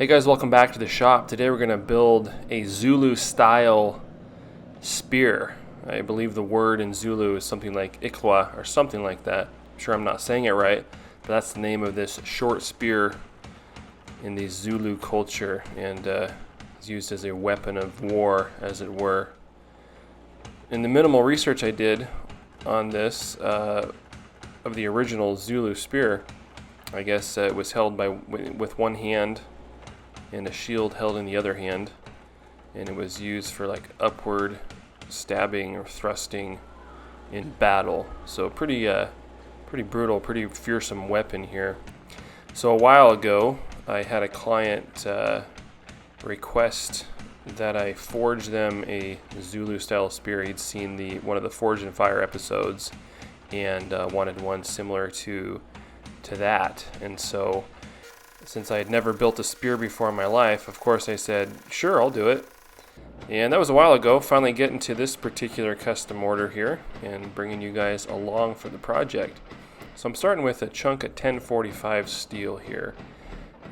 Hey guys, welcome back to the shop. Today we're going to build a Zulu style spear. I believe the word in Zulu is something like Iklwa or something like that. I'm sure I'm not saying it right, but that's the name of this short spear in the Zulu culture, and it's used as a weapon of war, as it were. In the minimal research I did on this, of the original Zulu spear, I guess it was held with one hand and a shield held in the other hand, and it was used for like upward stabbing or thrusting in battle. So pretty brutal, pretty fearsome weapon here. So a while ago I had a client request that I forge them a Zulu style spear. He'd seen one of the Forge and Fire episodes and wanted one similar to that, and so since I had never built a spear before in my life, of course I said, sure, I'll do it. And that was a while ago. Finally getting to this particular custom order here and bringing you guys along for the project. So I'm starting with a chunk of 1045 steel here.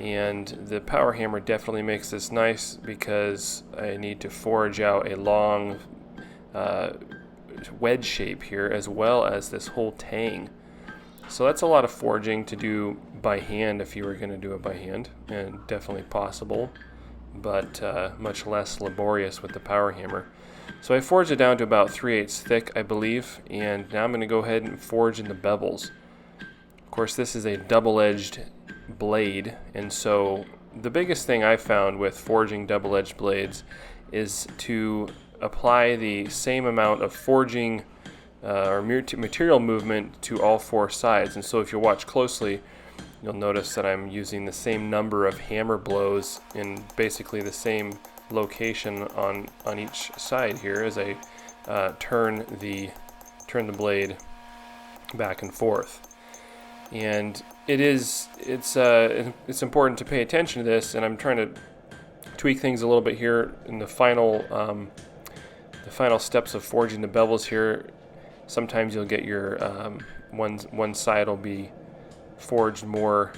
And the power hammer definitely makes this nice because I need to forge out a long wedge shape here, as well as this whole tang. So that's a lot of forging to do by hand if you were going to do it by hand, and definitely possible, but much less laborious with the power hammer. So I forged it down to about 3/8 thick, I believe, and now I'm going to go ahead and forge in the bevels. Of course, this is a double-edged blade, and so the biggest thing I found with forging double-edged blades is to apply the same amount of forging or material movement to all four sides. And so if you watch closely, you'll notice that I'm using the same number of hammer blows in basically the same location on each side here as I turn the blade back and forth. And it's important to pay attention to this, and I'm trying to tweak things a little bit here in the final steps of forging the bevels here. Sometimes you'll get your one side will be forged more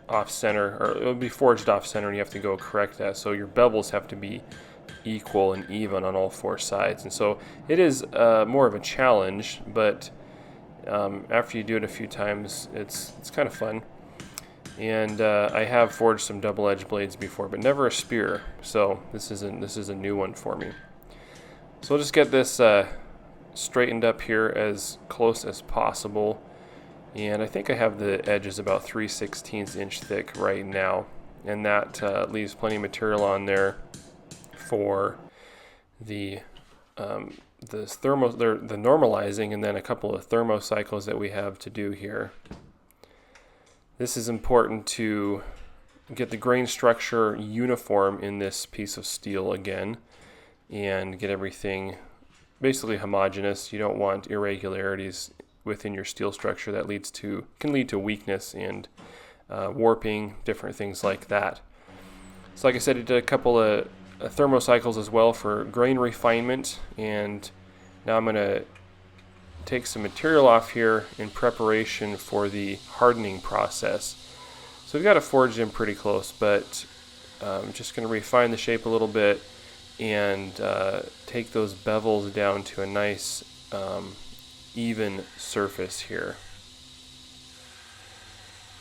off center, or it'll be forged off center, and you have to go correct that. So your bevels have to be equal and even on all four sides, and so it is more of a challenge. But after you do it a few times, it's kind of fun. And I have forged some double-edged blades before, but never a spear. So this is a new one for me. So we'll just get this straightened up here as close as possible, and I think I have the edges about 3/16 inch thick right now, and that leaves plenty of material on there for the normalizing, and then a couple of thermocycles that we have to do here. This is important to get the grain structure uniform in this piece of steel again, and get everything basically homogeneous. You don't want irregularities within your steel structure. That can lead to weakness and warping, different things like that. So like I said, I did a couple of thermocycles as well for grain refinement, and now I'm going to take some material off here in preparation for the hardening process. So we've got it forged in pretty close, but I'm just going to refine the shape a little bit and take those bevels down to a nice even surface here.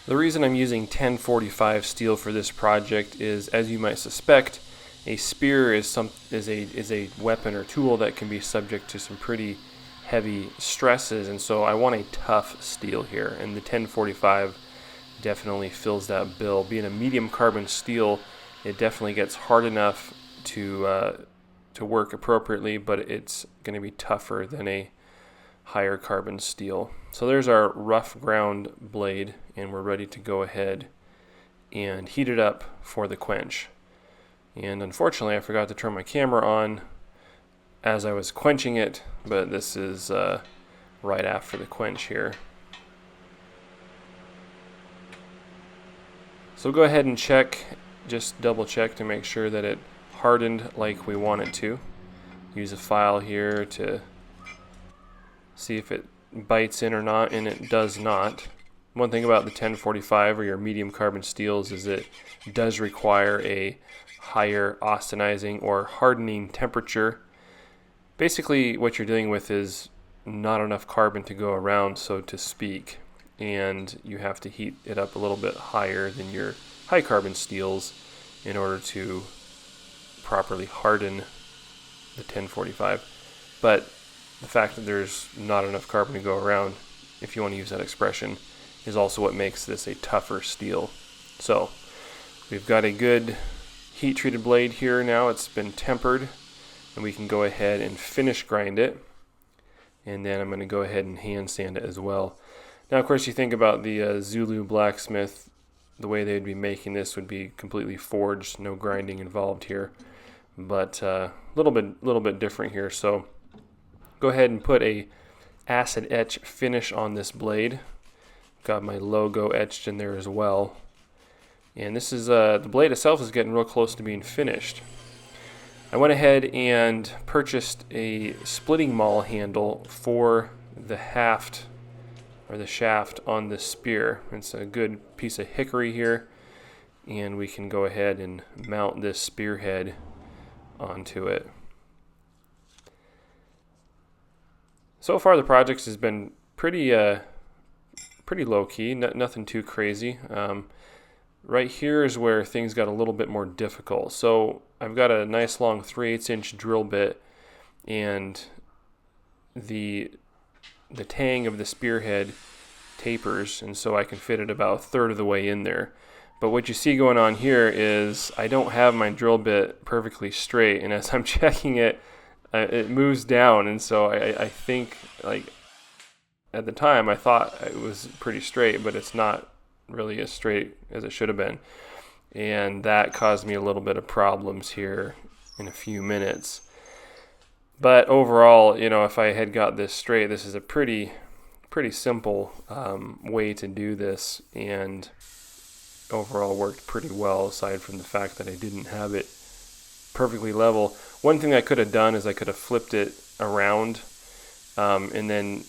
The reason I'm using 1045 steel for this project is, as you might suspect, a spear is a weapon or tool that can be subject to some pretty heavy stresses, and so I want a tough steel here, and the 1045 definitely fills that bill. Being a medium carbon steel, it definitely gets hard enough to work appropriately, but it's going to be tougher than a higher carbon steel. So there's our rough ground blade, and we're ready to go ahead and heat it up for the quench. And unfortunately I forgot to turn my camera on as I was quenching it, but this is right after the quench here. So go ahead and just double check to make sure that it hardened like we want it to. Use a file here to see if it bites in or not, and it does not. One thing about the 1045 or your medium carbon steels is it does require a higher austenizing or hardening temperature. Basically, what you're dealing with is not enough carbon to go around, so to speak, and you have to heat it up a little bit higher than your high carbon steels in order to properly harden the 1045. But the fact that there's not enough carbon to go around, if you want to use that expression, is also what makes this a tougher steel. So we've got a good heat treated blade here now. It's been tempered, and we can go ahead and finish grind it. And then I'm going to go ahead and hand sand it as well. Now, of course, you think about the Zulu blacksmith, the way they'd be making this would be completely forged, no grinding involved here. But a little bit different here. So go ahead and put a acid etch finish on this blade. Got my logo etched in there as well. And this is the blade itself is getting real close to being finished. I went ahead and purchased a splitting maul handle for the haft or the shaft on this spear. It's a good piece of hickory here, and we can go ahead and mount this spearhead onto it. So far the project has been pretty low key, nothing too crazy. Right here is where things got a little bit more difficult. So I've got a nice long 3/8 inch drill bit, and the tang of the spearhead tapers, and so I can fit it about a third of the way in there. But what you see going on here is I don't have my drill bit perfectly straight, and as I'm checking it, it moves down, and so I think, like, at the time I thought it was pretty straight, but it's not really as straight as it should have been, and that caused me a little bit of problems here in a few minutes. But overall, you know, if I had got this straight, this is a pretty simple way to do this, and overall worked pretty well, aside from the fact that I didn't have it perfectly level. One thing I could have done is I could have flipped it around and then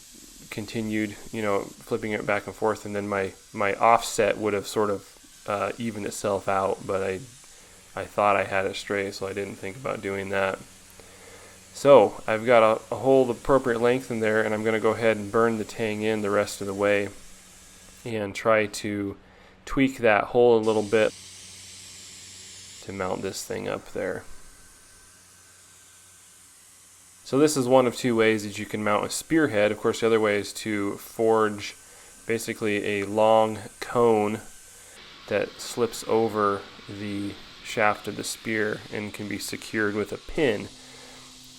continued, you know, flipping it back and forth, and then my offset would have sort of evened itself out, but I thought I had it straight, so I didn't think about doing that. So I've got a hole the appropriate length in there, and I'm going to go ahead and burn the tang in the rest of the way and try to tweak that hole a little bit to mount this thing up there. So this is one of two ways that you can mount a spearhead. Of course, the other way is to forge basically a long cone that slips over the shaft of the spear and can be secured with a pin.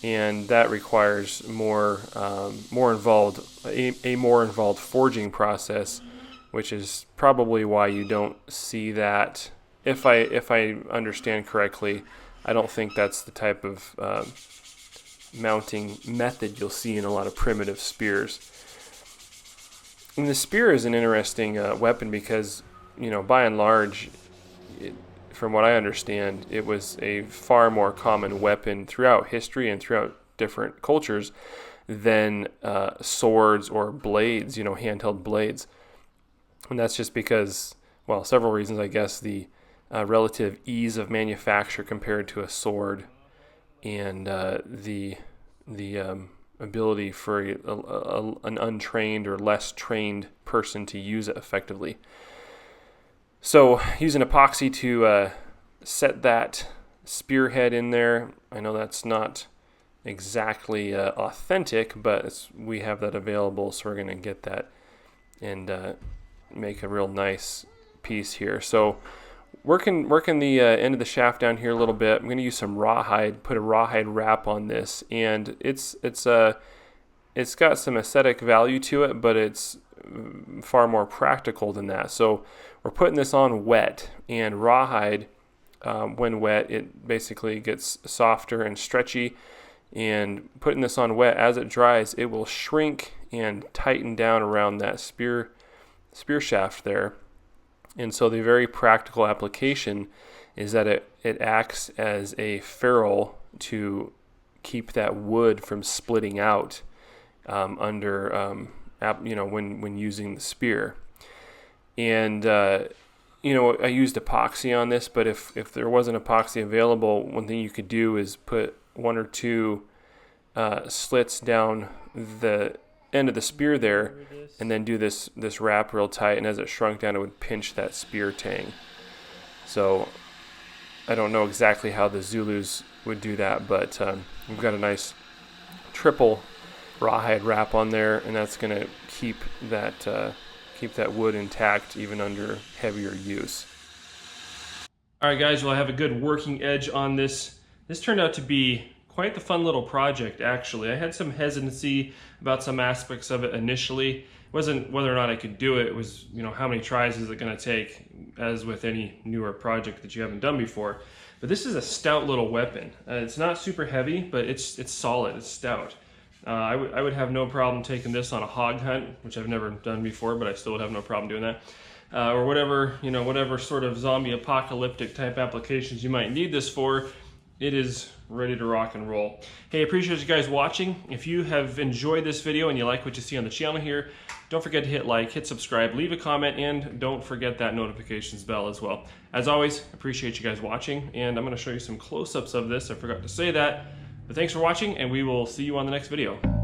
And that requires a more involved forging process, which is probably why you don't see that. If I understand correctly, I don't think that's the type of mounting method you'll see in a lot of primitive spears. And the spear is an interesting weapon because, you know, by and large, from what I understand, it was a far more common weapon throughout history and throughout different cultures than swords or blades, you know, handheld blades. And that's just because, well, several reasons, I guess. The relative ease of manufacture compared to a sword, and the ability for an untrained or less trained person to use it effectively. So using epoxy to set that spearhead in there, I know that's not exactly authentic, but we have that available, so we're going to get that and make a real nice piece here. So working the end of the shaft down here a little bit. I'm going to use some rawhide, put a rawhide wrap on this, and it's got some aesthetic value to it, but it's far more practical than that. So we're putting this on wet, and rawhide, when wet, it basically gets softer and stretchy, and putting this on wet, as it dries, it will shrink and tighten down around that spear shaft there. And so the very practical application is that it acts as a ferrule to keep that wood from splitting out when using the spear. And you know, I used epoxy on this, but if there wasn't epoxy available, one thing you could do is put 1 or 2 slits down the end of the spear there, and then do this wrap real tight, and as it shrunk down, it would pinch that spear tang. So I don't know exactly how the Zulus would do that, but we've got a nice triple rawhide wrap on there, and that's going to keep that wood intact even under heavier use. All right, guys, well, I have a good working edge on this. This turned out to be quite the fun little project, actually. I had some hesitancy about some aspects of it initially. It wasn't whether or not I could do it. It was, you know, how many tries is it going to take, as with any newer project that you haven't done before. But this is a stout little weapon. It's not super heavy, but it's solid. It's stout. I would have no problem taking this on a hog hunt, which I've never done before, but I still would have no problem doing that. Or whatever, you know, whatever sort of zombie apocalyptic type applications you might need this for. It is ready to rock and roll. Hey, appreciate you guys watching. If you have enjoyed this video and you like what you see on the channel here, don't forget to hit like, hit subscribe, leave a comment, and don't forget that notifications bell as well. As always, appreciate you guys watching, and I'm going to show you some close-ups of this. I forgot to say that. But thanks for watching, and we will see you on the next video.